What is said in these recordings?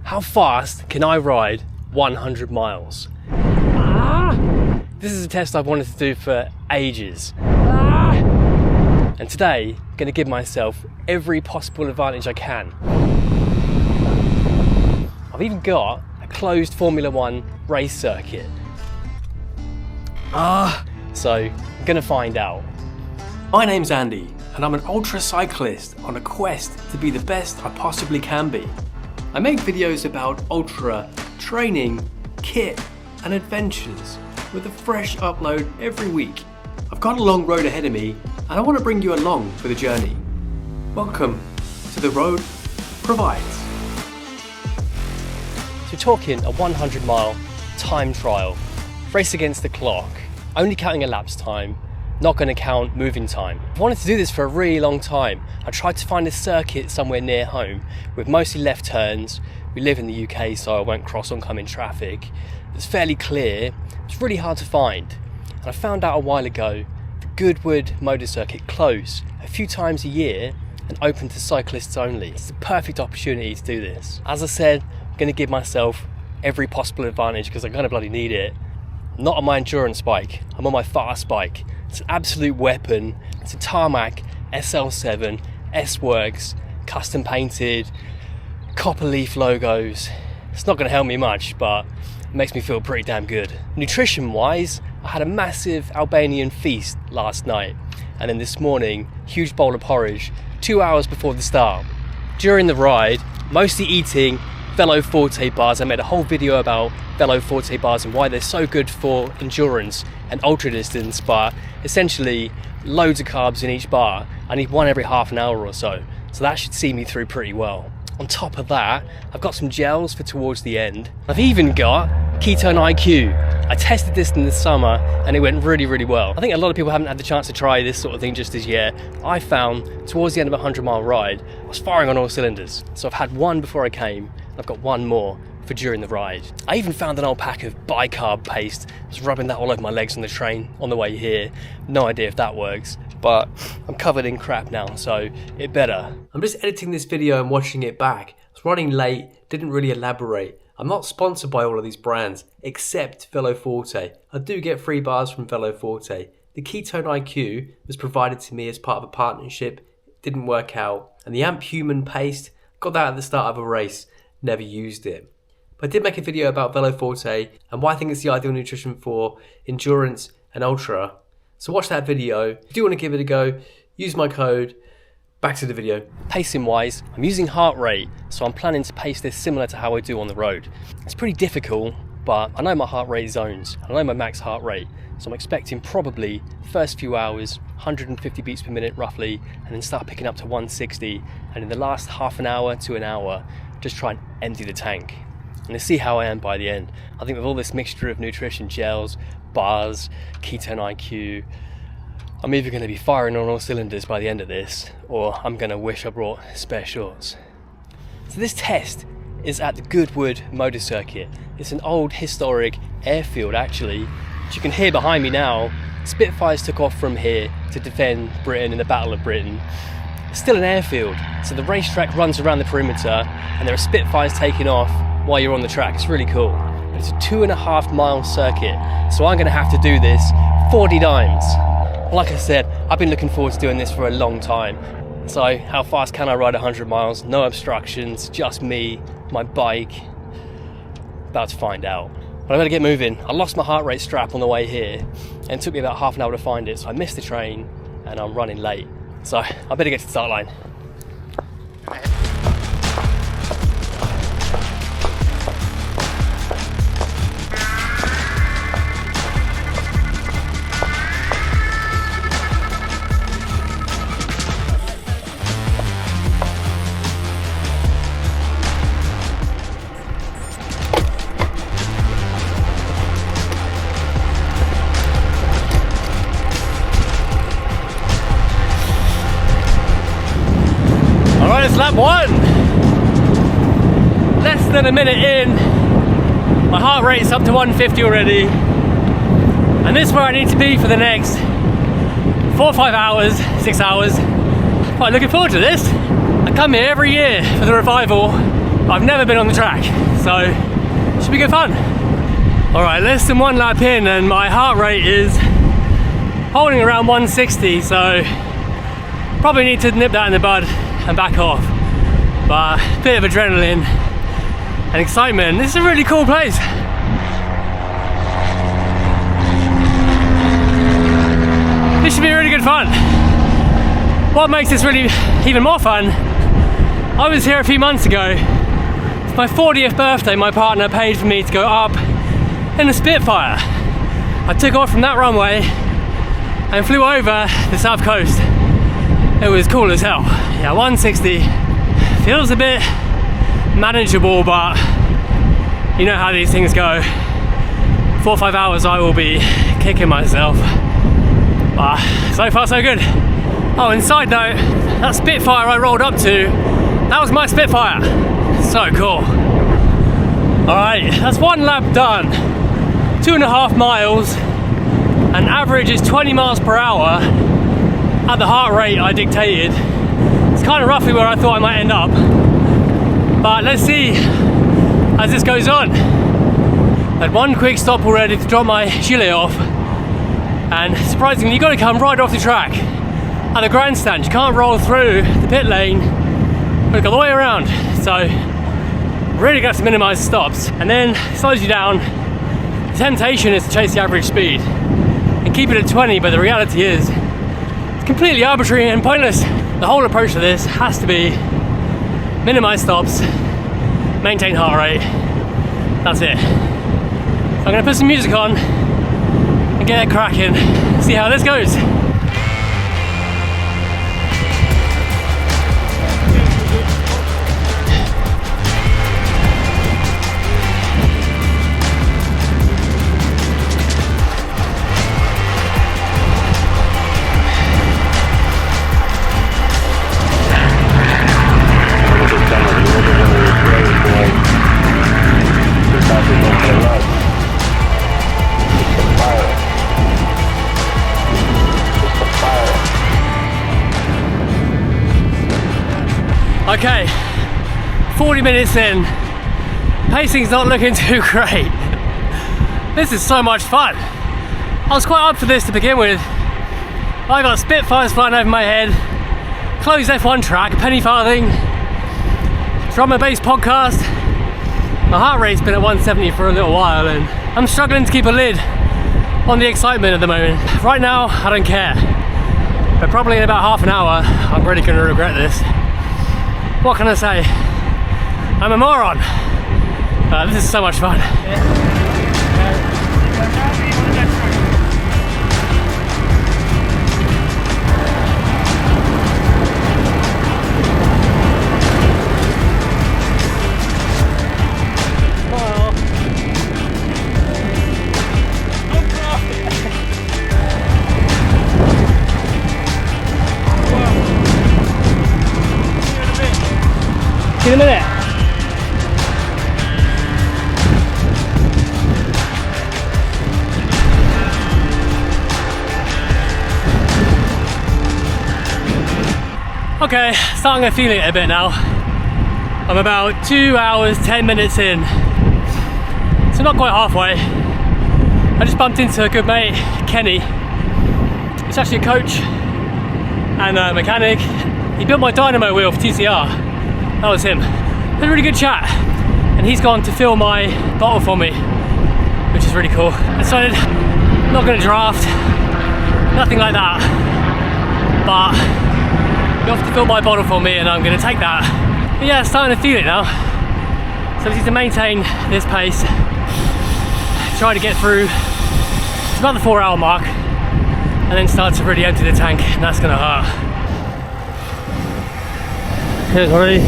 How fast can I ride 100 miles? This is a test I've wanted to do for ages. And today, I'm going to give myself every possible advantage I can. I've even got a closed Formula 1 race circuit. So I'm going to find out. My name's Andy, and I'm an ultra cyclist on a quest to be the best I possibly can be. I make videos about ultra training, kit, and adventures with a fresh upload every week. I've got a long road ahead of me, and I want to bring you along for the journey. Welcome to The Road Provides. So we're talking a 100-mile time trial, race against the clock, only counting elapsed time, not going to count moving time. I wanted to do this for a really long time. I tried to find a circuit somewhere near home with mostly left turns. We live in the UK, so I won't cross oncoming traffic. It's fairly clear. It's really hard to find. And I found out a while ago the Goodwood motor circuit closed a few times a year and open to cyclists only. It's the perfect opportunity to do this. As I said, I'm going to give myself every possible advantage because I'm going to bloody need it. I'm not on my endurance bike, I'm on my fast bike. It's an absolute weapon. It's a Tarmac SL7 S-Works, custom painted, copper leaf logos. It's not going to help me much, but it makes me feel pretty damn good. Nutrition wise, I had a massive Albanian feast last night, and then this morning, huge bowl of porridge 2 hours before the start. During the ride, mostly eating Velo Forte bars. I made a whole video about Velo Forte bars and why they're so good for endurance and ultra distance, but essentially loads of carbs in each bar. I need one every half an hour or so that should see me through pretty well. On top of that, I've got some gels for towards the end. I've even got Ketone IQ. I tested this in the summer and it went really, really well. I think a lot of people haven't had the chance to try this sort of thing just as yet. I found towards the end of a 100-mile ride, I was firing on all cylinders. So I've had one before I came, and I've got one more for during the ride. I even found an old pack of bicarb paste. I was rubbing that all over my legs on the train on the way here. No idea if that works, but I'm covered in crap now, so it better. I'm just editing this video and watching it back. I was running late, didn't really elaborate. I'm not sponsored by all of these brands, except Velo Forte. I do get free bars from Velo Forte. The Ketone IQ was provided to me as part of a partnership. It didn't work out. And the Amp Human paste, got that at the start of a race, never used it. But I did make a video about Velo Forte and why I think it's the ideal nutrition for endurance and ultra. So watch that video. If you do want to give it a go, use my code. Back to the video. Pacing wise, I'm using heart rate, so I'm planning to pace this similar to how I do on the road. It's pretty difficult, but I know my heart rate zones. I know my max heart rate, so I'm expecting probably first few hours, 150 beats per minute roughly, and then start picking up to 160. And in the last half an hour to an hour, just try and empty the tank. And to see how I am by the end. I think with all this mixture of nutrition, gels, bars, Ketone IQ, I'm either going to be firing on all cylinders by the end of this, or I'm going to wish I brought spare shorts. So this test is at the Goodwood motor circuit. It's an old historic airfield actually, which you can hear behind me now. Spitfires took off from here to defend Britain in the Battle of Britain. It's still an airfield, so the racetrack runs around the perimeter and there are Spitfires taking off while you're on the track. It's really cool. But it's a 2.5 mile circuit, so I'm going to have to do this 40 times. Like I said, I've been looking forward to doing this for a long time. So how fast can I ride 100 miles? No obstructions, just me, my bike. About to find out. But I better get moving. I lost my heart rate strap on the way here and it took me about half an hour to find it. So I missed the train and I'm running late. So I better get to the start line. Lap one! Less than a minute in, my heart rate's up to 150 already, and this is where I need to be for the next 4 or 5 hours, 6 hours. Quite looking forward to this. I come here every year for the revival, I've never been on the track, so it should be good fun. All right, less than one lap in and my heart rate is holding around 160, so probably need to nip that in the bud and back off. But a bit of adrenaline and excitement. This is a really cool place. This should be really good fun. What makes this really even more fun, I was here a few months ago. It's my 40th birthday. My partner paid for me to go up in a Spitfire. I took off from that runway and flew over the south coast. It was cool as hell. Yeah, 160 feels a bit manageable, but you know how these things go. 4 or 5 hours I will be kicking myself. But so far so good. Oh, and side note, that Spitfire I rolled up to, that was my Spitfire. So cool. Alright, that's one lap done. 2.5 miles, and average is 20 miles per hour at the heart rate I dictated. It's kind of roughly where I thought I might end up, but let's see as this goes on. I had one quick stop already to drop my gilet off, and surprisingly you got to come right off the track at the grandstand. You can't roll through the pit lane, but go all the way around, so really got to minimize the stops. And then it slows you down. The temptation is to chase the average speed and keep it at 20, but the reality is it's completely arbitrary and pointless. The whole approach to this has to be minimize stops, maintain heart rate. That's it. So I'm gonna put some music on and get it cracking, see how this goes. Okay, 40 minutes in, pacing's not looking too great. This is so much fun. I was quite up for this to begin with. I got Spitfires flying over my head, closed F1 track, penny farthing, drum and bass podcast. My heart rate's been at 170 for a little while and I'm struggling to keep a lid on the excitement at the moment. Right now, I don't care. But probably in about half an hour, I'm really gonna regret this. What can I say? I'm a moron. This is so much fun. See you in a minute. Okay, starting to feel it a bit now. I'm about 2 hours, 10 minutes in. So not quite halfway. I just bumped into a good mate, Kenny. He's actually a coach and a mechanic. He built my dynamo wheel for TCR. That was him. Had a really good chat. And he's gone to fill my bottle for me, which is really cool. I decided I'm not gonna draft, nothing like that. But you have to fill my bottle for me and I'm gonna take that. But yeah, starting to feel it now. So I need to maintain this pace, try to get through to about the 4 hour mark, and then start to really empty the tank, and that's gonna hurt. Here's already.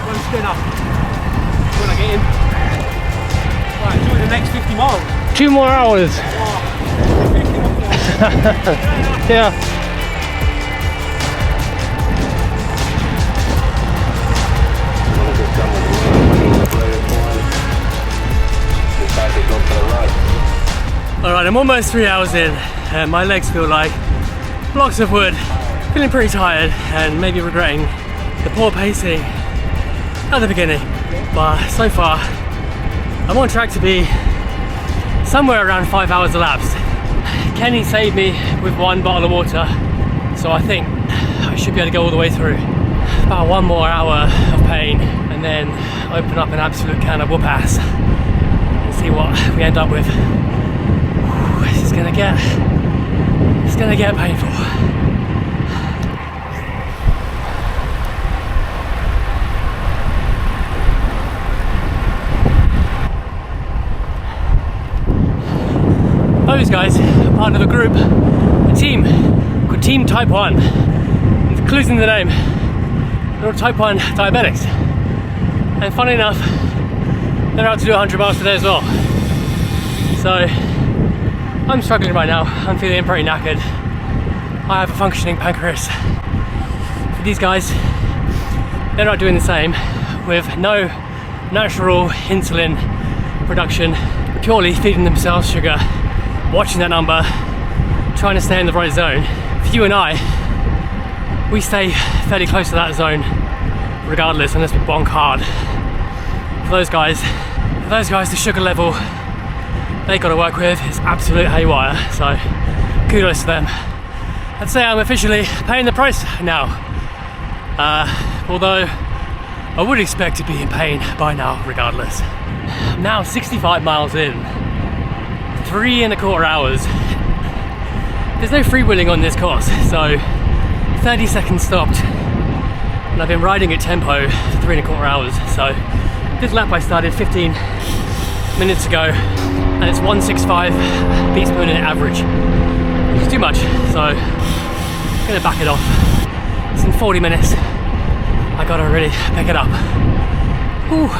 One spin up when I get in. Right, do the next 50 miles. 2 more hours. Oh, 50 miles. Yeah. Alright, I'm almost 3 hours in and my legs feel like blocks of wood. Feeling pretty tired and maybe regretting the poor pacing at the beginning, but so far I'm on track to be somewhere around 5 hours elapsed. Kenny saved me with 1 bottle of water, so I think I should be able to go all the way through. About 1 more hour of pain and then open up an absolute can of whoop-ass and see what we end up with. It's gonna get painful. Those guys are part of a group, a team called Team Type 1. The clue's in the name. They're all Type 1 diabetics. And funny enough, they're out to do 100 miles today as well. So I'm struggling right now. I'm feeling pretty knackered. I have a functioning pancreas. For these guys, they're not doing the same, with no natural insulin production, purely feeding themselves sugar, watching that number, trying to stay in the right zone. For you and I, we stay fairly close to that zone regardless, unless we bonk hard. For those guys, the sugar level they got to work with is absolute haywire, so kudos to them. I'd say I'm officially paying the price now, although I would expect to be in pain by now regardless. I'm now 65 miles in, 3.25 hours. There's no freewheeling on this course, so 30 seconds stopped, and I've been riding at tempo for 3.25 hours. So this lap I started 15 minutes ago, and it's 165 beats per minute average, which is too much, so I'm gonna back it off. It's in 40 minutes. I gotta really pick it up. Whew.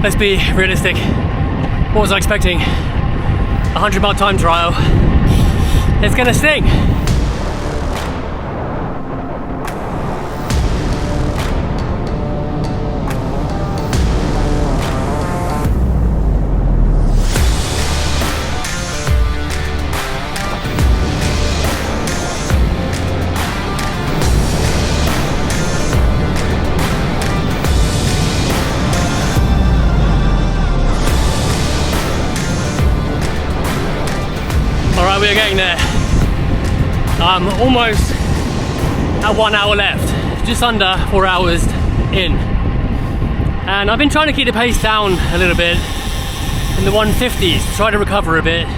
Let's be realistic. What was I expecting? 100-mile time trial. It's gonna sting. We are getting there. I'm almost at 1 hour left, just under 4 hours in. And I've been trying to keep the pace down a little bit in the 150s to try to recover a bit.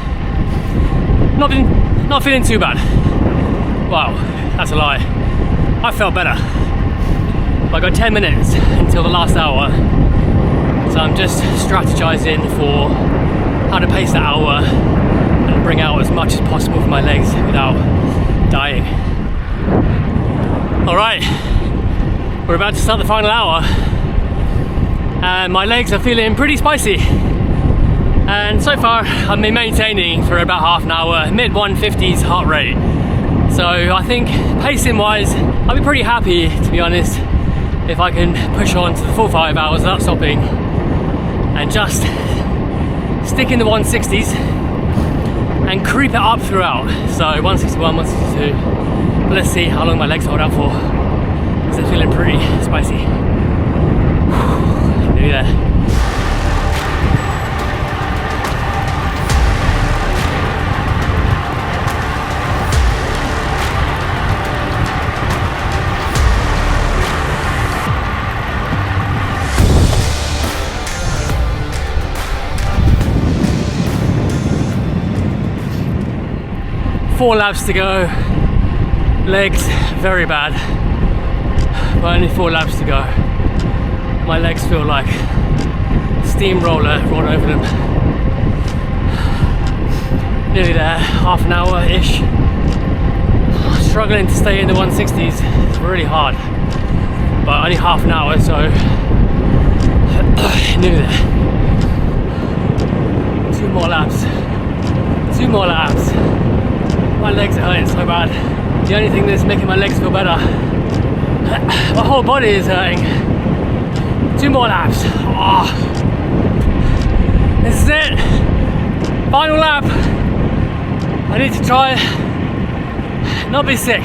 Not feeling too bad. Wow, that's a lie. I felt better. I got 10 minutes until the last hour, so I'm just strategizing for how to pace that hour and bring out as much as possible for my legs without dying. Alright, we're about to start the final hour, and my legs are feeling pretty spicy. And so far, I've been maintaining for about half an hour, mid 150s heart rate. So I think pacing wise, I'll be pretty happy, to be honest, if I can push on to the full 5 hours without stopping and just stick in the 160s and creep it up throughout. So 161, 162, but let's see how long my legs hold out for, because they're feeling pretty spicy. Nearly there. Four laps to go, legs very bad, but only 4 laps to go. My legs feel like steamroller run over them. Nearly there, half an hour-ish. Struggling to stay in the 160s, it's really hard, but only half an hour, so nearly there. 2 more laps, 2 more laps. My legs are hurting so bad. The only thing that's making my legs feel better, my whole body is hurting. 2 more laps. Oh. This is it. Final lap. I need to try not be sick.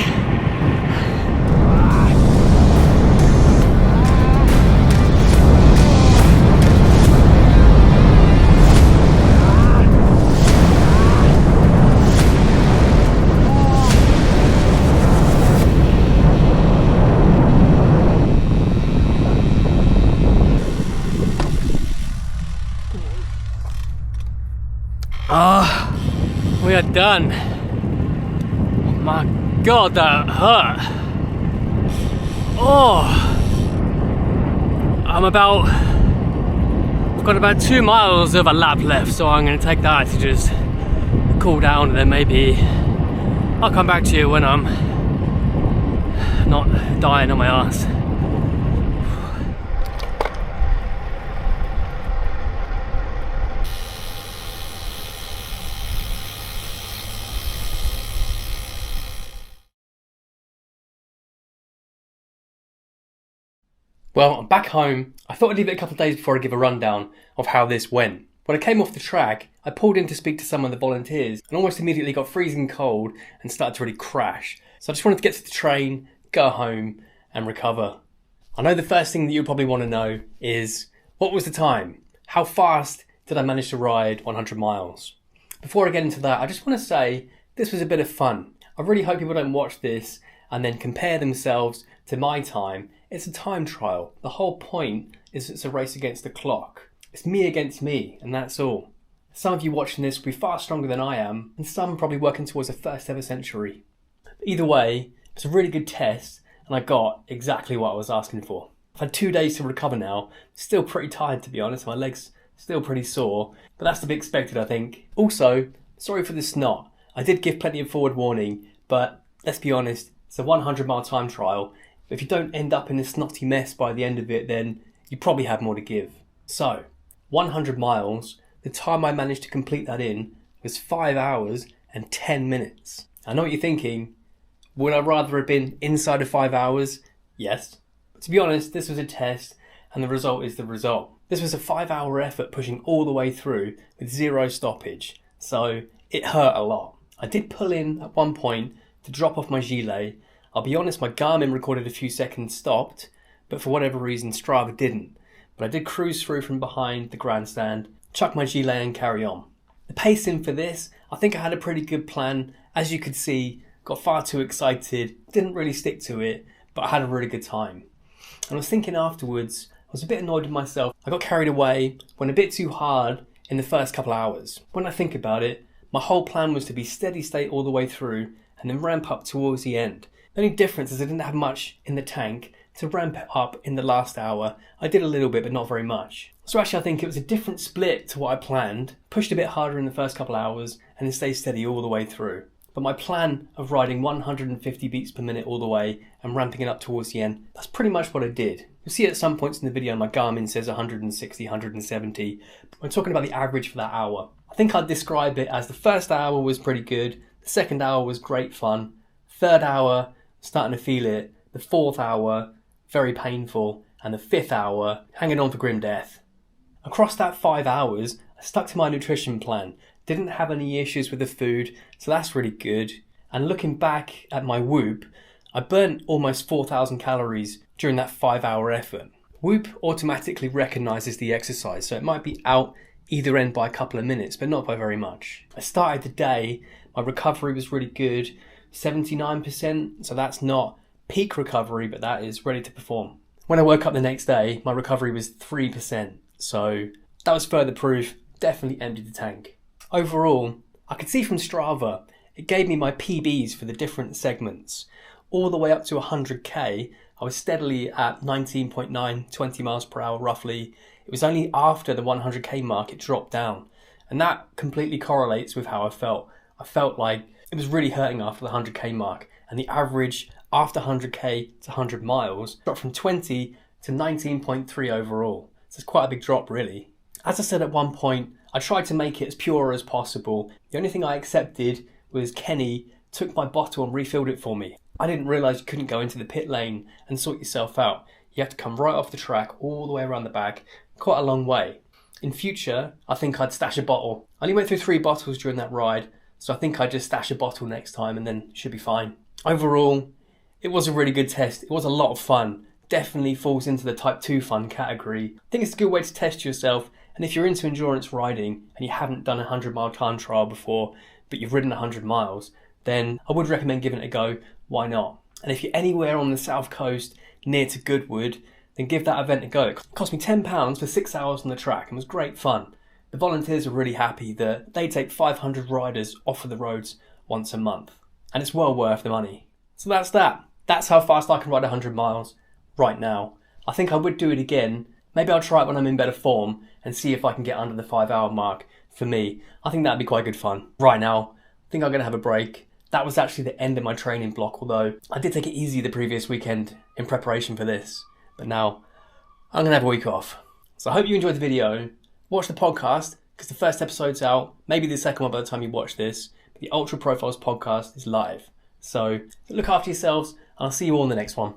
We are done. Oh my God, that hurt. I've got about 2 miles of a lap left, so I'm going to take that to just cool down, and then maybe I'll come back to you when I'm not dying on my ass. Well, I'm back home. I thought I'd leave it a couple of days before I give a rundown of how this went. When I came off the track, I pulled in to speak to some of the volunteers and almost immediately got freezing cold and started to really crash. So I just wanted to get to the train, go home and recover. I know the first thing that you probably want to know is, what was the time? How fast did I manage to ride 100 miles? Before I get into that, I just want to say this was a bit of fun. I really hope people don't watch this and then compare themselves to my time. It's a time trial. The whole point is it's a race against the clock. It's me against me, and that's all. Some of you watching this will be far stronger than I am, and some probably working towards the first ever century. But either way, it's a really good test, and I got exactly what I was asking for. I've had 2 days to recover now. Still pretty tired, to be honest. My legs still pretty sore, but that's to be expected, I think. Also, sorry for the snot. I did give plenty of forward warning, but let's be honest, it's a 100-mile time trial. But if you don't end up in a snotty mess by the end of it, then you probably have more to give. So, 100 miles, the time I managed to complete that in was 5 hours and 10 minutes. I know what you're thinking. Would I rather have been inside of 5 hours? Yes. But to be honest, this was a test and the result is the result. This was a 5-hour effort pushing all the way through with 0 stoppage. So it hurt a lot. I did pull in at one point to drop off my gilet. I'll be honest, my Garmin recorded a few seconds stopped, but for whatever reason Strava didn't. But I did cruise through from behind the grandstand, chuck my gilet and carry on. The pacing for this, I think I had a pretty good plan. As you could see, got far too excited, didn't really stick to it, but I had a really good time. And I was thinking afterwards, I was a bit annoyed with myself. I got carried away, went a bit too hard in the first couple hours. When I think about it, my whole plan was to be steady state all the way through and then ramp up towards the end. The only difference is I didn't have much in the tank to ramp it up in the last hour. I did a little bit, but not very much. So actually I think it was a different split to what I planned. Pushed a bit harder in the first couple hours and then stayed steady all the way through. But my plan of riding 150 beats per minute all the way and ramping it up towards the end, that's pretty much what I did. You'll see at some points in the video my Garmin says 160, 170. I'm talking about the average for that hour. I think I'd describe it as the first hour was pretty good, the second hour was great fun, third hour starting to feel it, the fourth hour very painful, and the fifth hour hanging on for grim death. Across that 5 hours, I stuck to my nutrition plan. Didn't have any issues with the food, so that's really good. And looking back at my Whoop, I burnt almost 4,000 calories during that 5-hour effort. Whoop automatically recognises the exercise, so it might be out either end by a couple of minutes, but not by very much. I started the day, my recovery was really good, 79%, so that's not peak recovery, but that is ready to perform. When I woke up the next day, my recovery was 3%, so that was further proof, definitely emptied the tank. Overall, I could see from Strava, it gave me my PBs for the different segments. All the way up to 100k, I was steadily at 19.9, 20 miles per hour roughly. It was only after the 100k mark it dropped down. And that completely correlates with how I felt. I felt like it was really hurting after the 100k mark. And the average after 100k to 100 miles dropped from 20 to 19.3 overall. So it's quite a big drop really. As I said at one point, I tried to make it as pure as possible. The only thing I accepted was Kenny took my bottle and refilled it for me. I didn't realise you couldn't go into the pit lane and sort yourself out. You have to come right off the track all the way around the back, quite a long way. In future, I think I'd stash a bottle. I only went through 3 bottles during that ride, so I think I'd just stash a bottle next time and then should be fine. Overall, it was a really good test. It was a lot of fun. Definitely falls into the type 2 fun category. I think it's a good way to test yourself, and if you're into endurance riding and you haven't done a 100-mile time trial before, but you've ridden 100 miles, then I would recommend giving it a go. Why not? And if you're anywhere on the south coast near to Goodwood, then give that event a go. It cost me £10 for 6 hours on the track and was great fun. The volunteers are really happy that they take 500 riders off of the roads once a month, and it's well worth the money. So that's that. That's how fast I can ride 100 miles right now. I think I would do it again. Maybe I'll try it when I'm in better form and see if I can get under the 5-hour mark for me. I think that'd be quite good fun. Right now, I think I'm going to have a break. That was actually the end of my training block, although I did take it easy the previous weekend in preparation for this. But now, I'm going to have a week off. So I hope you enjoyed the video. Watch the podcast, because the first episode's out. Maybe the second one by the time you watch this. But the Ultra Profiles podcast is live. So look after yourselves, and I'll see you all in the next one.